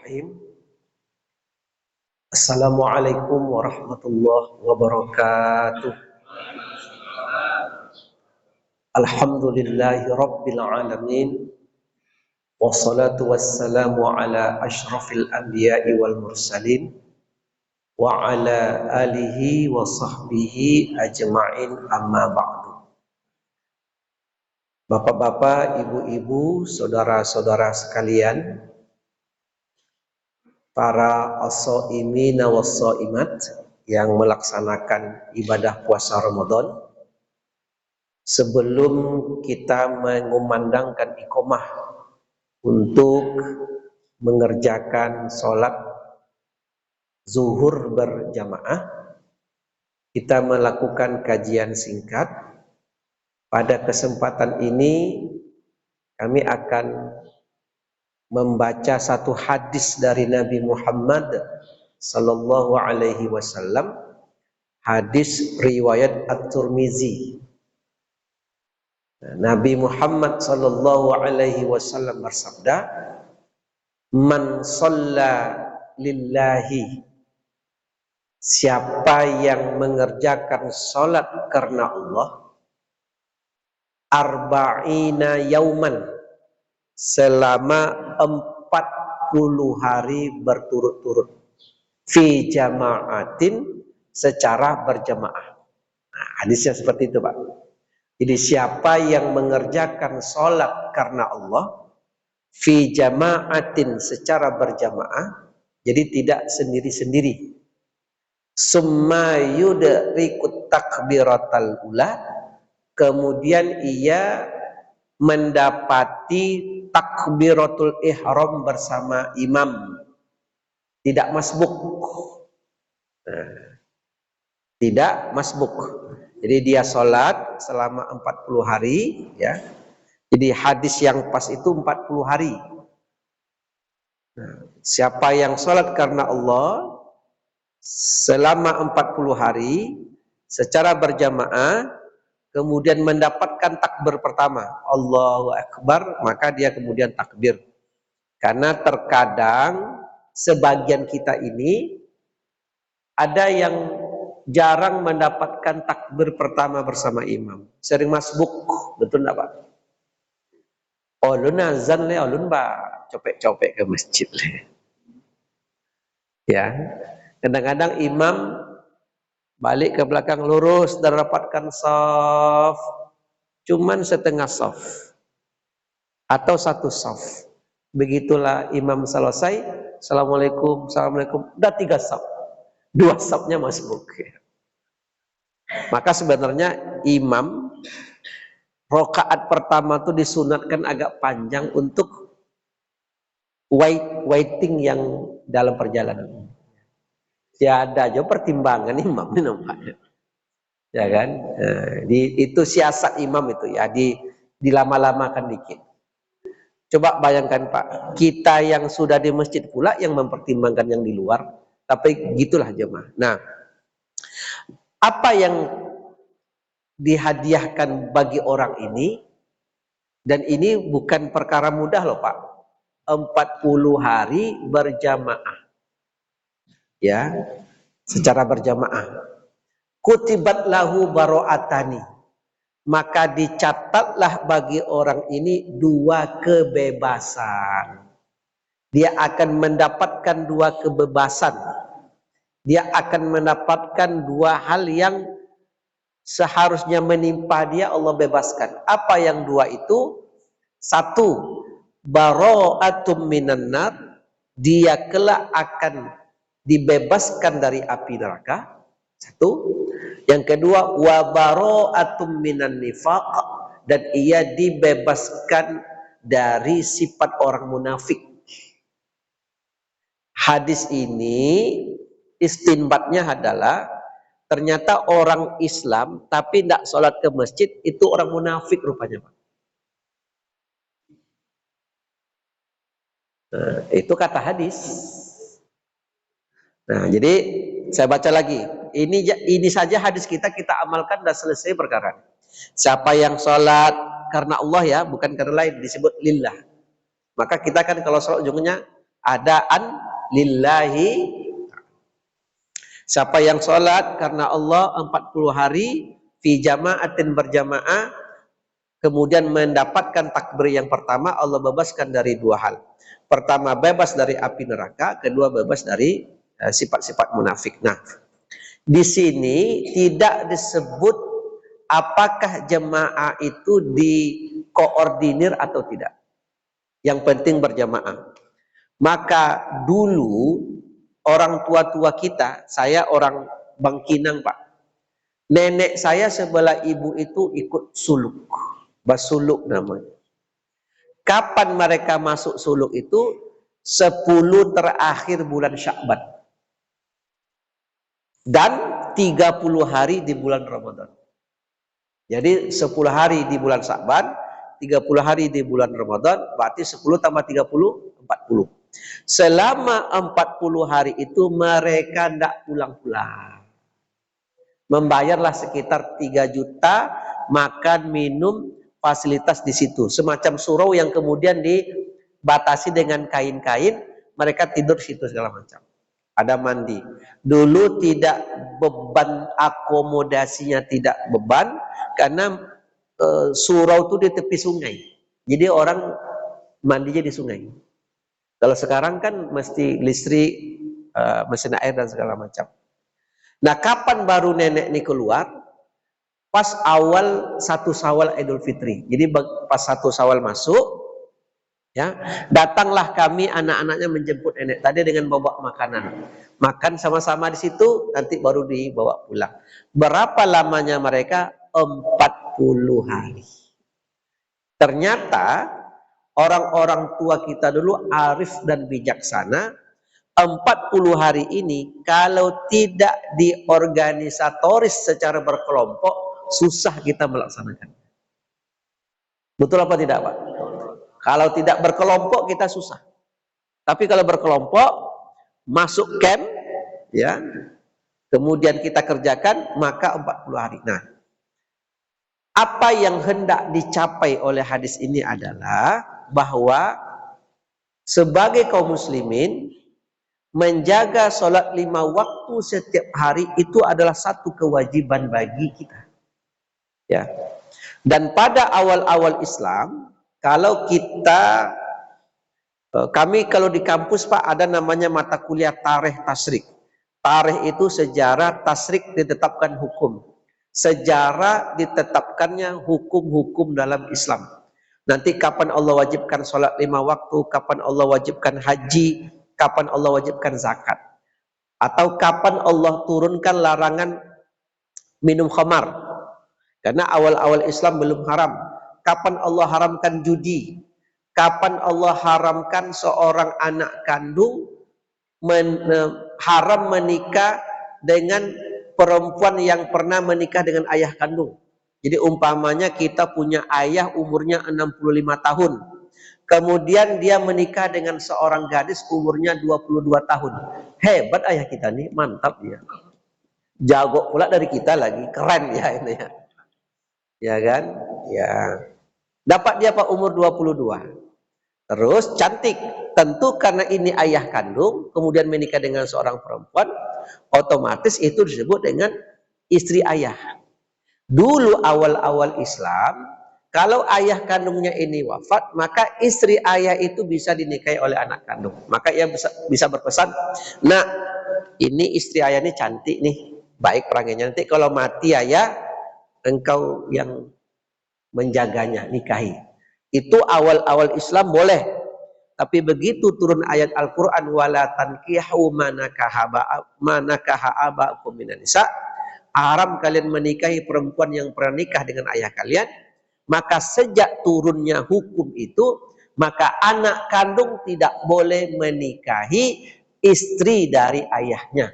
Bismillahirrahmanirrahim. Assalamualaikum warahmatullahi wabarakatuh. Alhamdulillahi rabbil alamin. Wassalatu wassalamu ala ashrafil anbiya'i wal mursalin wa ala alihi wa sahbihi ajma'in, amma ba'du. Bapak-bapak, ibu-ibu, saudara-saudara sekalian, para as-shaimina was-shaimat yang melaksanakan ibadah puasa Ramadan, sebelum kita mengumandangkan iqamah untuk mengerjakan sholat zuhur berjamaah, kita melakukan kajian singkat. Pada kesempatan ini kami akan membaca satu hadis dari Nabi Muhammad sallallahu alaihi wasallam, hadis riwayat At-Tirmizi. Nabi Muhammad sallallahu alaihi wasallam bersabda, "Man shalla lillahi," siapa yang mengerjakan salat karena Allah, arba'ina yauman, selama 40 hari berturut-turut, fi jama'atin, secara berjamaah. Nah, hadisnya seperti itu, Pak. Jadi siapa yang mengerjakan sholat karena Allah, fi jama'atin, secara berjamaah, jadi tidak sendiri-sendiri, summa yudrikut takbiratal ula, kemudian ia mendapati takbiratul ihram bersama imam, tidak masbuk. Nah, tidak masbuk. Jadi dia sholat selama 40 hari, ya. Jadi hadis yang pas itu 40 hari. Nah, siapa yang sholat karena Allah selama 40 hari secara berjamaah, kemudian mendapatkan takbir pertama, Allahu Akbar, maka dia kemudian takbir. Karena terkadang sebagian kita ini ada yang jarang mendapatkan takbir pertama bersama imam, sering masbuk, betul enggak Pak? Ulun azan le, ulun Pak copek-copek ke masjid le. Ya, kadang-kadang imam balik ke belakang lurus dan rapatkan shaf, cuman setengah shaf atau satu shaf. Begitulah imam selesai, assalamualaikum, assalamualaikum, udah 3 shaf, 2 shafnya masbuk. Maka sebenarnya imam rakaat pertama itu disunatkan agak panjang untuk waiting yang dalam perjalanan. Tiada aja pertimbangan imam ini nampaknya, ya kan? Nah, itu siasat imam itu ya, dilama-lamakan dikit. Coba bayangkan Pak, kita yang sudah di masjid pula yang mempertimbangkan yang di luar, tapi gitulah jemaah. Nah, apa yang dihadiahkan bagi orang ini, dan ini bukan perkara mudah loh Pak, 40 hari berjamaah, ya, secara berjamaah. Kutibat lahu baro'atani, maka dicatatlah bagi orang ini 2 kebebasan. Dia akan mendapatkan 2 kebebasan. Dia akan mendapatkan 2 hal yang seharusnya menimpa dia, Allah bebaskan. Apa yang 2 itu? 1, baro'atum minan nar, dia kelak akan dibebaskan dari api neraka. 1. Yang kedua, wa baro'atum minan nifaq, dan ia dibebaskan dari sifat orang munafik. Hadis ini istinbatnya adalah ternyata orang Islam tapi tidak sholat ke masjid itu orang munafik rupanya Pak. Nah, itu kata hadis. Nah, jadi saya baca lagi. Ini saja hadis kita amalkan dan selesai perkara. Siapa yang sholat karena Allah, ya, bukan karena lain, disebut lillah. Maka kita kan kalau sholat ujungnya adaan lillahi. Siapa yang sholat karena Allah 40 hari fi jama'atin berjamaah, kemudian mendapatkan takbir yang pertama, Allah bebaskan dari dua hal. Pertama, bebas dari api neraka. Kedua, bebas dari sifat-sifat munafik. Nah, di sini tidak disebut apakah jemaah itu dikoordinir atau tidak. Yang penting berjamaah. Maka dulu orang tua-tua kita, saya orang Bangkinang Pak, nenek saya sebelah ibu itu ikut suluk, basuluk namanya. Kapan mereka masuk suluk itu? 10 terakhir bulan Sya'ban dan 30 hari di bulan Ramadan. Jadi 10 hari di bulan Sya'ban, 30 hari di bulan Ramadan, berarti 10 tambah 30, 40. Selama 40 hari itu mereka tidak pulang-pulang. Membayarlah sekitar 3 juta, makan, minum, fasilitas di situ. Semacam surau yang kemudian dibatasi dengan kain-kain, mereka tidur di situ segala macam. Ada mandi. Dulu tidak beban akomodasinya, tidak beban, karena surau itu di tepi sungai. Jadi orang mandinya di sungai. Kalau sekarang kan mesti listrik, mesin air dan segala macam. Nah, kapan baru nenek ini keluar? Pas awal 1 Syawal Idul Fitri. Jadi pas 1 Syawal masuk, ya, datanglah kami anak-anaknya menjemput nenek tadi dengan bawa makanan. Makan sama-sama di situ, nanti baru dibawa pulang. Berapa lamanya mereka? 40 hari. Ternyata orang-orang tua kita dulu arif dan bijaksana. 40 hari ini kalau tidak diorganisatoris secara berkelompok, susah kita melaksanakan. Betul apa tidak Pak? Kalau tidak berkelompok kita susah. Tapi kalau berkelompok, masuk camp, ya, kemudian kita kerjakan, maka 40 hari. Nah, apa yang hendak dicapai oleh hadis ini adalah bahwa sebagai kaum muslimin, menjaga sholat 5 waktu setiap hari itu adalah satu kewajiban bagi kita. Ya. Dan pada awal-awal Islam, kalau kita, kami kalau di kampus Pak ada namanya mata kuliah tarikh tasrik. Tarikh itu sejarah, tasrik ditetapkan hukum. Sejarah ditetapkannya hukum-hukum dalam Islam. Nanti kapan Allah wajibkan sholat 5 waktu, kapan Allah wajibkan haji, kapan Allah wajibkan zakat, atau kapan Allah turunkan larangan minum khamar, karena awal-awal Islam belum haram. Kapan Allah haramkan judi, kapan Allah haramkan seorang anak kandung haram menikah dengan perempuan yang pernah menikah dengan ayah kandung. Jadi umpamanya kita punya ayah umurnya 65 tahun, kemudian dia menikah dengan seorang gadis umurnya 22 tahun. Hebat ayah kita nih, mantap dia. Jago pula dari kita lagi, keren ya ini ya. Ya kan? Ya. Dapat dia Pak umur 22. Terus cantik. Tentu karena ini ayah kandung, kemudian menikah dengan seorang perempuan, otomatis itu disebut dengan istri ayah. Dulu awal-awal Islam, kalau ayah kandungnya ini wafat, maka istri ayah itu bisa dinikahi oleh anak kandung. Maka ia bisa berpesan, nah ini istri ayah ini cantik nih, baik perangiannya. Nanti kalau mati ayah, engkau yang menjaganya, nikahi. Itu awal-awal Islam boleh. Tapi begitu turun ayat Al-Quran, wala tankihu manakaha aba'akum minan nisa, haram kalian menikahi perempuan yang pernah nikah dengan ayah kalian. Maka sejak turunnya hukum itu, maka anak kandung tidak boleh menikahi istri dari ayahnya.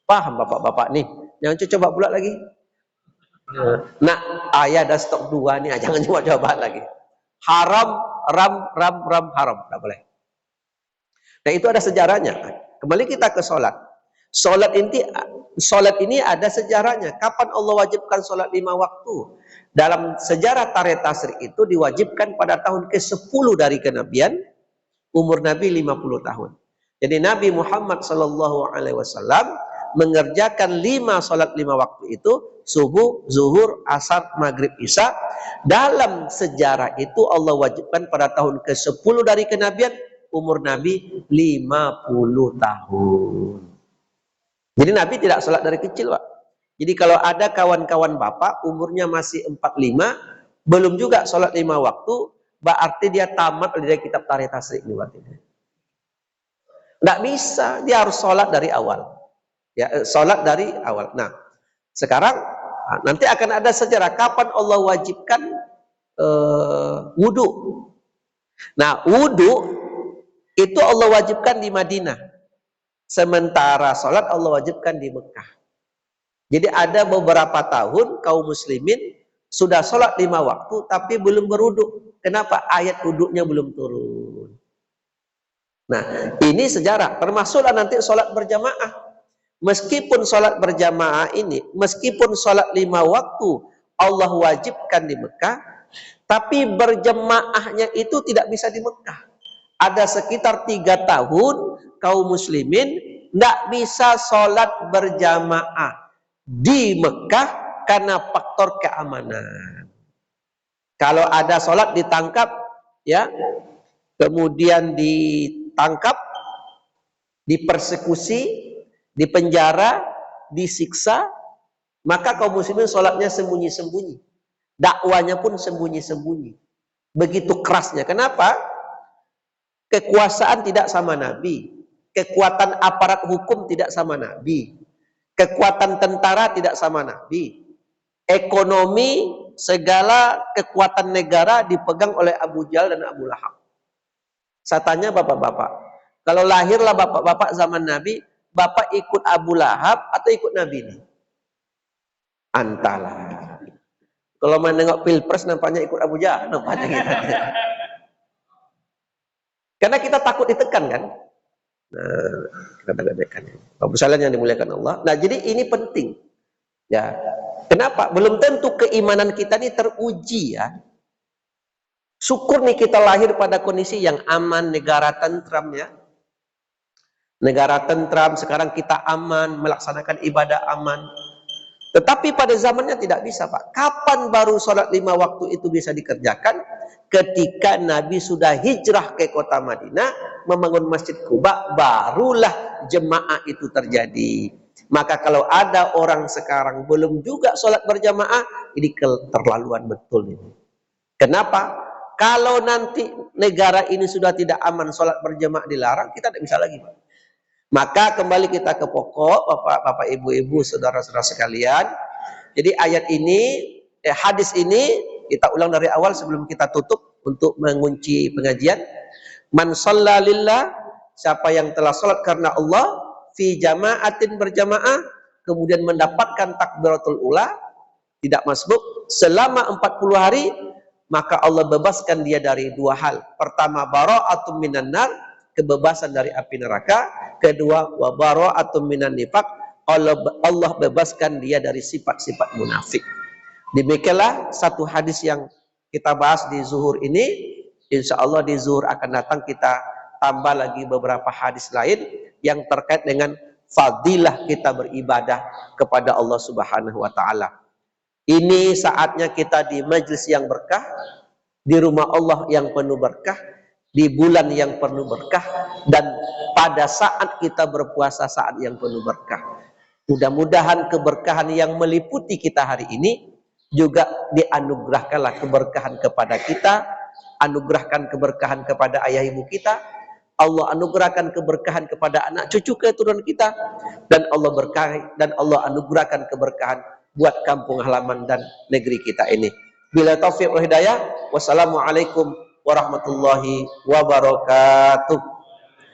Paham bapak-bapak nih? Yang coba pula lagi. Nah, ayah ada stok 2 nih, jangan coba lagi. Haram, haram, tidak boleh. Nah itu ada sejarahnya. Kembali kita ke sholat. Sholat ini ada sejarahnya. Kapan Allah wajibkan sholat 5 waktu? Dalam sejarah tarikh tasrik itu diwajibkan pada tahun ke-10 dari kenabian, umur Nabi 50 tahun. Jadi Nabi Muhammad sallallahu alaihi wasallam mengerjakan 5 salat 5 waktu itu, subuh, zuhur, asar, maghrib, isya. Dalam sejarah itu Allah wajibkan pada tahun ke-10 dari kenabian, umur Nabi 50 tahun. Jadi Nabi tidak salat dari kecil, Pak. Jadi kalau ada kawan-kawan Bapak umurnya masih 45, belum juga salat 5 waktu, berarti dia tamat dari kitab Tarikh Tasrik ini berarti. Nggak bisa, dia harus salat dari awal. Ya, salat dari awal. Nah, sekarang nanti akan ada sejarah kapan Allah wajibkan wudu. Nah, wudu itu Allah wajibkan di Madinah. Sementara salat Allah wajibkan di Mekah. Jadi ada beberapa tahun kaum muslimin sudah salat 5 waktu tapi belum berwudu. Kenapa? Ayat wuduknya belum turun. Nah, ini sejarah. Termasuklah nanti salat berjamaah. Meskipun sholat berjamaah ini, meskipun sholat 5 waktu Allah wajibkan di Mekah, tapi berjamaahnya itu tidak bisa di Mekah. Ada sekitar 3 tahun kaum muslimin tidak bisa sholat berjamaah di Mekah karena faktor keamanan. Kalau ada sholat ditangkap, ya, kemudian ditangkap, dipersekusi, dipenjara, disiksa, maka kaum muslimin sholatnya sembunyi-sembunyi, dakwanya pun sembunyi-sembunyi. Begitu kerasnya. Kenapa? Kekuasaan tidak sama Nabi, kekuatan aparat hukum tidak sama Nabi, kekuatan tentara tidak sama Nabi, ekonomi, segala kekuatan negara dipegang oleh Abu Jahal dan Abu Lahab. Saya tanya bapak-bapak, kalau lahirlah bapak-bapak zaman Nabi, Bapak ikut Abu Lahab atau ikut Nabi ini? Antara. Kalau menengok pilpres nampaknya ikut Abu Jahal, nampaknya gitu. Karena kita takut ditekan kan? Nah, kita takut ditekan. Bapak sekalian yang dimuliakan Allah. Nah, jadi ini penting. Ya. Kenapa? Belum tentu keimanan kita ini teruji ya. Syukur nih kita lahir pada kondisi yang aman, negara tentram ya. Negara tentram, sekarang kita aman, melaksanakan ibadah aman. Tetapi pada zamannya tidak bisa, Pak. Kapan baru sholat 5 waktu itu bisa dikerjakan? Ketika Nabi sudah hijrah ke kota Madinah, membangun Masjid Quba, barulah jemaah itu terjadi. Maka kalau ada orang sekarang belum juga sholat berjamaah, ini keterlaluan betul ini. Kenapa? Kalau nanti negara ini sudah tidak aman, sholat berjamaah dilarang, kita tidak bisa lagi, Pak. Maka kembali kita ke pokok, bapak-bapak, ibu-ibu, saudara-saudara sekalian. Jadi ayat ini, hadis ini kita ulang dari awal sebelum kita tutup untuk mengunci pengajian. Man shalla lillah, siapa yang telah salat karena Allah, fi jama'atin berjamaah, kemudian mendapatkan takbiratul ula, tidak masbuk, selama 40 hari, maka Allah bebaskan dia dari 2 hal. Pertama, bara'atun minan nar, kebebasan dari api neraka. Kedua, wa bara'atun minan nifaq, Allah bebaskan dia dari sifat-sifat munafik. Demikianlah satu hadis yang kita bahas di zuhur ini. Insya Allah di zuhur akan datang kita tambah lagi beberapa hadis lain yang terkait dengan fadilah kita beribadah kepada Allah Subhanahu wa taala. Ini saatnya kita di majelis yang berkah, di rumah Allah yang penuh berkah, di bulan yang penuh berkah, dan pada saat kita berpuasa saat yang penuh berkah. Mudah-mudahan keberkahan yang meliputi kita hari ini juga dianugerahkanlah keberkahan kepada kita, anugerahkan keberkahan kepada ayah ibu kita, Allah anugerahkan keberkahan kepada anak cucu keturunan kita, dan Allah berkahi, dan Allah anugerahkan keberkahan buat kampung halaman dan negeri kita ini. Bila taufiq wal hidayah, wassalamualaikum warahmatullahi wabarakatuh.